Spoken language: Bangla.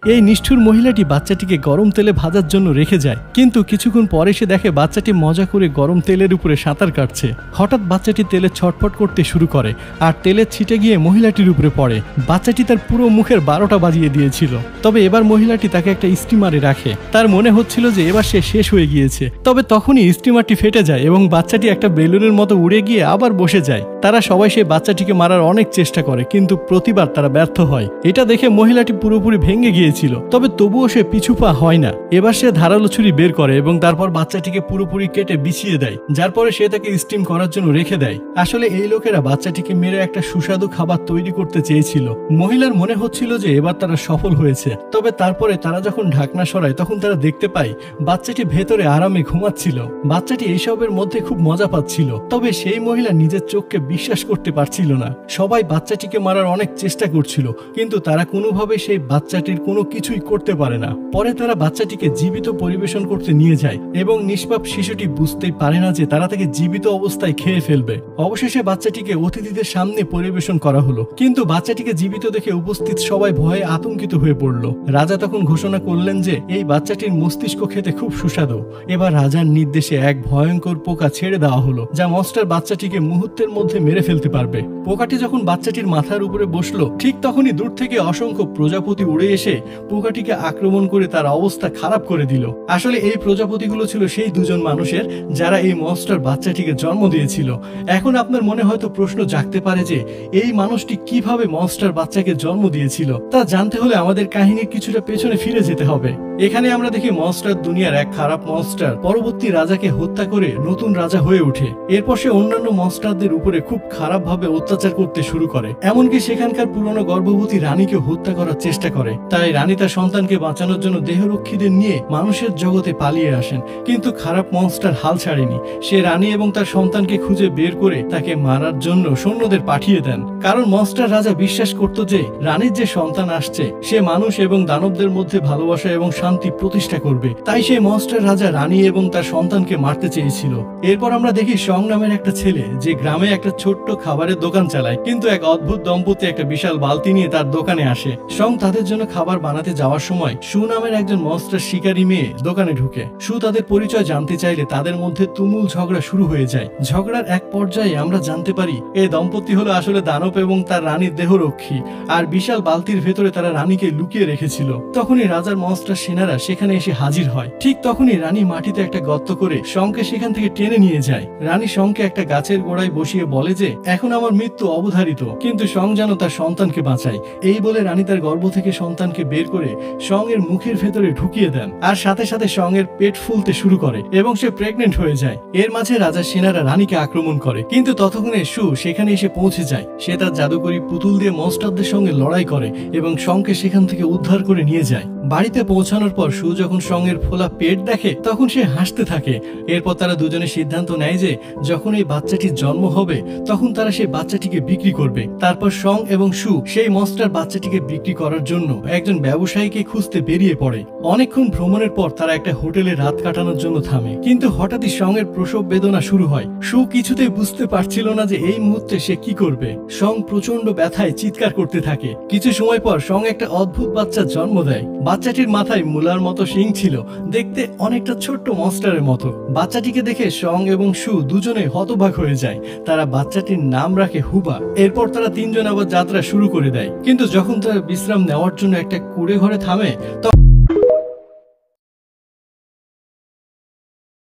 এই নিষ্ঠুর মহিলাটি বাচ্চাটিকে গরম তেলে ভাজার জন্য রেখে যায়, কিন্তু কিছুক্ষণ পরে সে দেখে বাচ্চাটি মজা করে গরম তেলের উপরে সাঁতার কাটছে। হঠাৎ বাচ্চাটি তেলে ছটফট করতে শুরু করে আর তেলের ছিটে গিয়ে মহিলাটির উপরে পড়ে। বাচ্চাটি তার পুরো মুখের 12টা বাজিয়ে দিয়েছিল। তবে এবার মহিলাটি তাকে একটা স্টিমারে রাখে। তার মনে হচ্ছিল যে এবার সে শেষ হয়ে গিয়েছে। তবে তখনই স্টিমারটি ফেটে যায় এবং বাচ্চাটি একটা বেলুনের মতো উড়ে গিয়ে আবার বসে যায়। তারা সবাই সেই বাচ্চাটিকে মারার অনেক চেষ্টা করে, কিন্তু প্রতিবার তারা ব্যর্থ হয়। এটা দেখে মহিলাটি পুরোপুরি ভেঙে গিয়েছিল, তবে তবুও সে পিছু পা হয় না। এবার সে ধারালো ছুরি বের করে এবং তারপর বাচ্চাটিকে পুরোপুরি কেটে বিছিয়ে দেয়, যার পরে সে তাকে স্টিম করার জন্য রেখে দেয়। আসলে এই লোকেরা বাচ্চাটিকে মেরে একটা সুস্বাদু খাবার তৈরি করতে চেয়েছিল। মহিলার মনে হচ্ছিল যে এবার তারা সফল হয়েছে। তবে তারপরে তারা যখন ঢাকনা সরায় তখন তারা দেখতে পায় বাচ্চাটি ভেতরে আরামে ঘুমাচ্ছিল। বাচ্চাটি এইসবের মধ্যে খুব মজা পাচ্ছিল। তবে সেই মহিলা নিজের চোখকে বিশ্বাস করতে পারছিল না। সবাই বাচ্চাটিকে মারার অনেক চেষ্টা করছিল, কিন্তু তারা কোনোভাবে সেই বাচ্চাটির কোনো কিছুই করতে পারে না। পরে তারা বাচ্চাটিকে জীবিত পরিবেশন করতে নিয়ে যায় এবং নিষ্পাপ শিশুটি বুঝতেই পারে না যে তারা তাকে জীবিত অবস্থায় খেয়ে ফেলবে। অবশেষে বাচ্চাটিকে অতিথিদের সামনে পরিবেশন করা হলো, কিন্তু বাচ্চাটিকে জীবিত দেখে উপস্থিত সবাই ভয়ে আতঙ্কিত হয়ে পড়ল। রাজা তখন ঘোষণা করলেন যে এই বাচ্চাটির মস্তিষ্ক খেতে খুব সুস্বাদু। এবার রাজার নির্দেশে এক ভয়ঙ্কর পোকা ছেড়ে দেওয়া হলো, যা মনস্টার বাচ্চাটিকে মুহূর্তের মধ্যে মেরে ফেলতে পারবে। পোকাটি যখন বাচ্চাটির মাথার উপরে বসলো, ঠিক তখনই দূর থেকে অসংখ্য প্রজাপতি উড়ে এসে পোকাটিকে আক্রমণ করে তার অবস্থা খারাপ করে দিল। আসলে এই প্রজাপতিগুলো ছিল সেই দুজন মানুষের যারা এই মনস্টার বাচ্চাটিকে জন্ম দিয়েছিল। এখন আপনার মনে হয়তো প্রশ্ন জাগতে পারে যে এই মানুষটি কিভাবে মনস্টার বাচ্চাকে জন্ম দিয়েছিল। তা জানতে হলে আমাদের কাহিনীর কিছুটা পেছনে ফিরে যেতে হবে। এখানে আমরা দেখি মনস্টার দুনিয়ার এক খারাপ মনস্টার পরবর্তী রাজাকে হত্যা করে নতুন রাজা হয়ে ওঠে। এরপর সে অন্যান্য মনস্টারদের উপরে খুব খারাপ ভাবে অত্যাচার করতে শুরু করে, এমনকি সেখানকার পুরনো গর্ভবতী রানীকে হত্যা করার চেষ্টা করে। তাই রানী তার সন্তানকে বাঁচানোর জন্য দেহরক্ষীদের নিয়ে মানুষের জগতে পালিয়ে আসেন, কিন্তু খারাপ মনস্টার হাল ছাড়েনি। সে রানী এবং তার সন্তানকে খুঁজে বের করে তাকে মারার জন্য সৈন্যদের পাঠিয়ে দেন, কারণ মনস্টার রাজা বিশ্বাস করত যে রানীর যে সন্তান আসছে সে মানুষ এবং দানবদের মধ্যে ভালোবাসা এবং শান্তি প্রতিষ্ঠা করবে। তাই সেই মনস্টার রাজা রানী এবং তার সন্তানকে মারতে চেয়েছিল। এরপর আমরা দেখি সং নামের একটা ছেলে যে গ্রামে একটা ছোট্ট খাবারের দোকান চালায়, কিন্তু এক অদ্ভুত দম্পতি একটা বিশাল বালতি নিয়ে তার দোকানে আসে। সং তাদের জন্য খাবার বানাতে যাওয়ার সময় সু নামের একজন মনস্টার শিকারী মেয়ে দোকানে ঢুকে। সু তাদের পরিচয় জানতে চাইলে তাদের মধ্যে তুমুল ঝগড়া শুরু হয়ে যায়। ঝগড়ার এক পর্যায়ে আমরা জানতে পারি এই দম্পতি হলো আসলে দানব এবং তার রানীর দেহরক্ষী, আর বিশাল বালতির ভেতরে তারা রানীকে লুকিয়ে রেখেছিল। তখনই রাজার মনস্টার সেনারা সেখানে এসে হাজির হয়। ঠিক তখনই রানী মাটিতে একটা গর্ত করে শংকে সেখান থেকে টেনে নিয়ে যায়। রানী শংকে একটা গাছের গোড়ায় বসিয়ে বলে যে এখন আমার মৃত্যু অবধারিত, কিন্তু শং যেন তার সন্তানকে বাঁচায়। এই বলে রানী তার গর্ভ থেকে সন্তানকে বের করে শং এর মুখের ভেতরে ঢুকিয়ে দেন, আর সাথে সাথে শং এর পেট ফুলতে শুরু করে এবং সে প্রেগনেন্ট হয়ে যায়। এর মাঝে রাজার সেনারা রানীকে আক্রমণ করে, কিন্তু ততক্ষণে সু সেখানে এসে পৌঁছে যায়। সে তার জাদুকরি পুতুল দিয়ে মনস্টারদের সঙ্গে লড়াই করে এবং শংকে সেখান থেকে উদ্ধার করে নিয়ে যায়। বাড়িতে পৌঁছানোর পর সু যখন শং এর ফোলা পেট দেখে তখন সে হাসতে থাকে। এরপর তারা দুজনে সিদ্ধান্ত নেয় যে যখন এই বাচ্চাটির জন্ম হবে তখন তারা সেই বাচ্চাটিকে বিক্রি করবে। তারপর শং এবং সু সেই মনস্টার বাচ্চাটিকে বিক্রি করার জন্য একজন ব্যবসায়ীকে খুঁজতে বেরিয়ে পড়ে। অনেকক্ষণ ভ্রমণের পর তারা একটা হোটেলে রাত কাটানোর জন্য থামে, কিন্তু হঠাৎই শং এর প্রসব বেদনা শুরু হয়। সু কিছুতেই বুঝতে পারছিল না যে এই মুহূর্তে সে কি করবে। শং প্রচন্ড ব্যথায় চিৎকার করতে থাকে। কিছু সময় পর শং একটা অদ্ভুত বাচ্চার জন্ম দেয়। বাচ্চাটির মাথায় মূলার মতো শিং ছিল, দেখতে অনেকটা ছোট্ট মনস্টারের মতো। বাচ্চাটিকে দেখে শং এবং সু দুজনে হতবাক হয়ে যায়। তারা বাচ্চাটির নাম রাখে হুবা। এরপর তারা তিনজন আবার যাত্রা শুরু করে দেয়, কিন্তু যখন তারা বিশ্রাম নেওয়ার জন্য একটা কুঁড়ে ঘরে থামে তখন